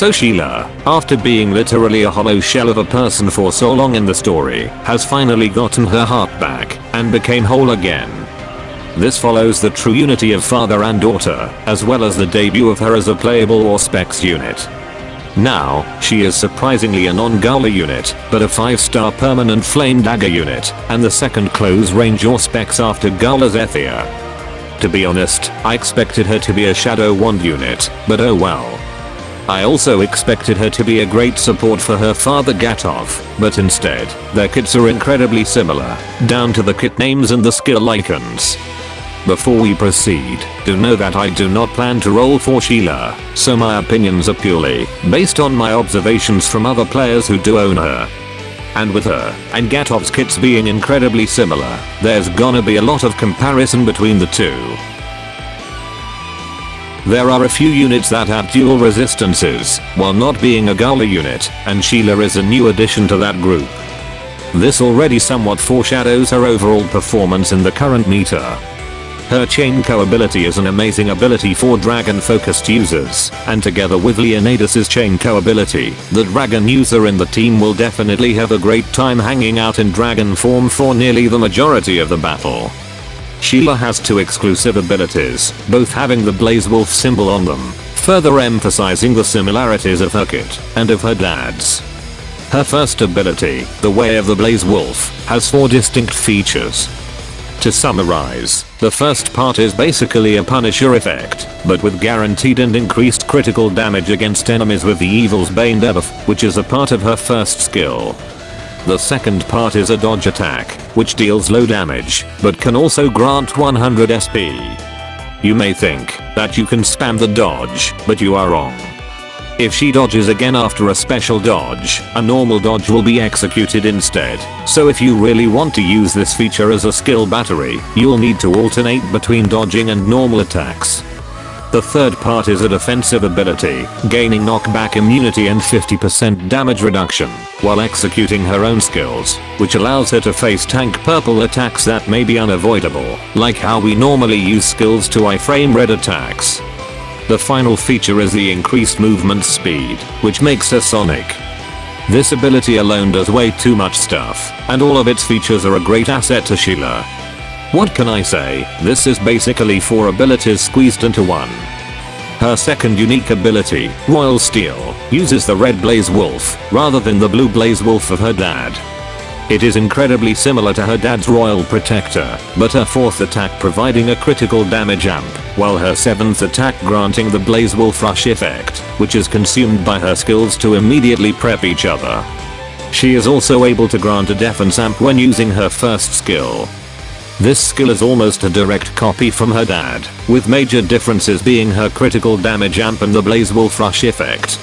So Sheila, after being literally a hollow shell of a person for so long in the story, has finally gotten her heart back and became whole again. This follows the true unity of father and daughter, as well as the debut of her as a playable or specs unit. Now, she is surprisingly a non-Gala unit, but a 5-star permanent flame dagger unit, and the second close range or specs after Gala's Ethia. To be honest, I expected her to be a shadow wand unit, but oh well. I also expected her to be a great support for her father Gatov, but instead, their kits are incredibly similar, down to the kit names and the skill icons. Before we proceed, do know that I do not plan to roll for Sheila, so my opinions are purely based on my observations from other players who do own her. And with her and Gatov's kits being incredibly similar, there's gonna be a lot of comparison between the two. There are a few units that have dual resistances, while not being a Gala unit, and Sheila is a new addition to that group. This already somewhat foreshadows her overall performance in the current meta. Her Chain Co ability is an amazing ability for dragon focused users, and together with Leonidas's Chain Co ability, the dragon user in the team will definitely have a great time hanging out in dragon form for nearly the majority of the battle. Sheila has 2 exclusive abilities, both having the Blaze Wolf symbol on them, further emphasizing the similarities of her kit and of her dad's. Her first ability, the Way of the Blaze Wolf, has 4 distinct features. To summarize, the first part is basically a Punisher effect, but with guaranteed and increased critical damage against enemies with the Evil's Bane debuff, which is a part of her first skill. The second part is a dodge attack, which deals low damage, but can also grant 100 SP. You may think that you can spam the dodge, but you are wrong. If she dodges again after a special dodge, a normal dodge will be executed instead, so if you really want to use this feature as a skill battery, you'll need to alternate between dodging and normal attacks. The third part is a defensive ability, gaining knockback immunity and 50% damage reduction, while executing her own skills, which allows her to face tank purple attacks that may be unavoidable, like how we normally use skills to iframe red attacks. The final feature is the increased movement speed, which makes her Sonic. This ability alone does way too much stuff, and all of its features are a great asset to Sheila. What can I say, this is basically 4 abilities squeezed into one. Her second unique ability, Royal Steel, uses the red Blaze Wolf, rather than the blue Blaze Wolf of her dad. It is incredibly similar to her dad's Royal Protector, but her 4th attack providing a critical damage amp, while her 7th attack granting the Blaze Wolf Rush effect, which is consumed by her skills to immediately prep each other. She is also able to grant a defense amp when using her first skill. This skill is almost a direct copy from her dad, with major differences being her critical damage amp and the Blaze Wolf Rush effect.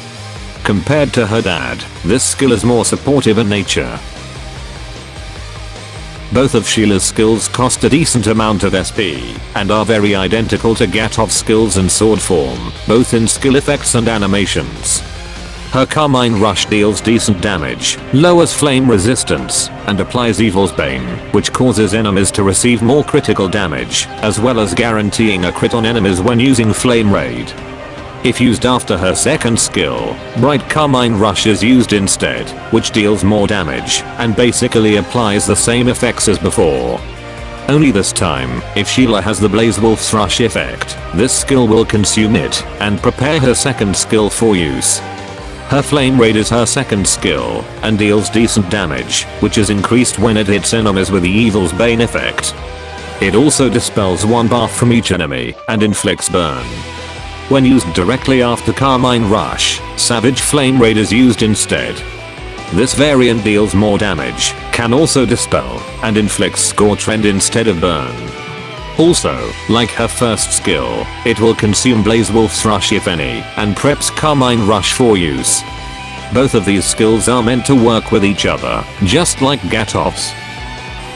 Compared to her dad, this skill is more supportive in nature. Both of Sheila's skills cost a decent amount of SP, and are very identical to Gatov's skills in sword form, both in skill effects and animations. Her Carmine Rush deals decent damage, lowers flame resistance, and applies Evil's Bane, which causes enemies to receive more critical damage, as well as guaranteeing a crit on enemies when using Flame Raid. If used after her second skill, Bright Carmine Rush is used instead, which deals more damage, and basically applies the same effects as before. Only this time, if Sheila has the Blaze Wolf's Rush effect, this skill will consume it, and prepare her second skill for use. Her Flame Raid is her second skill, and deals decent damage, which is increased when it hits enemies with the Evil's Bane effect. It also dispels 1 buff from each enemy, and inflicts burn. When used directly after Carmine Rush, Savage Flame Raid is used instead. This variant deals more damage, can also dispel, and inflicts Scorch Rend instead of burn. Also, like her first skill, it will consume Blaze Wolf's Rush if any, and preps Carmine Rush for use. Both of these skills are meant to work with each other, just like Gatov's.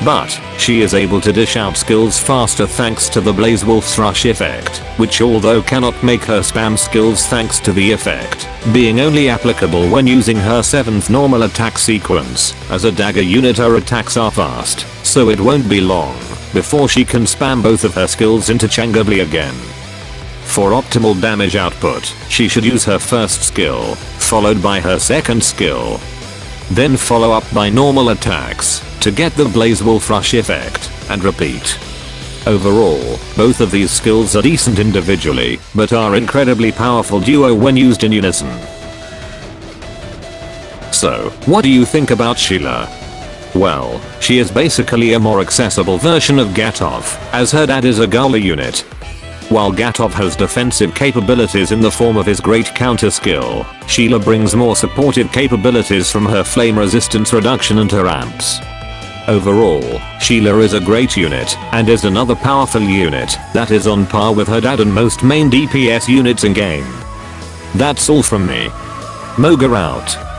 But, she is able to dish out skills faster thanks to the Blaze Wolf's Rush effect, which although cannot make her spam skills thanks to the effect, being only applicable when using her 7th normal attack sequence, as a dagger unit her attacks are fast, so it won't be long before she can spam both of her skills interchangeably again. For optimal damage output, she should use her first skill, followed by her second skill. Then follow up by normal attacks to get the Blaze Wolf Rush effect, and repeat. Overall, both of these skills are decent individually, but are incredibly powerful duo when used in unison. So, what do you think about Sheila? Well, she is basically a more accessible version of Gatov, as her dad is a Gala unit. While Gatov has defensive capabilities in the form of his great counter skill, Sheila brings more supportive capabilities from her flame resistance reduction and her amps. Overall, Sheila is a great unit, and is another powerful unit that is on par with her dad and most main DPS units in game. That's all from me. Moga out.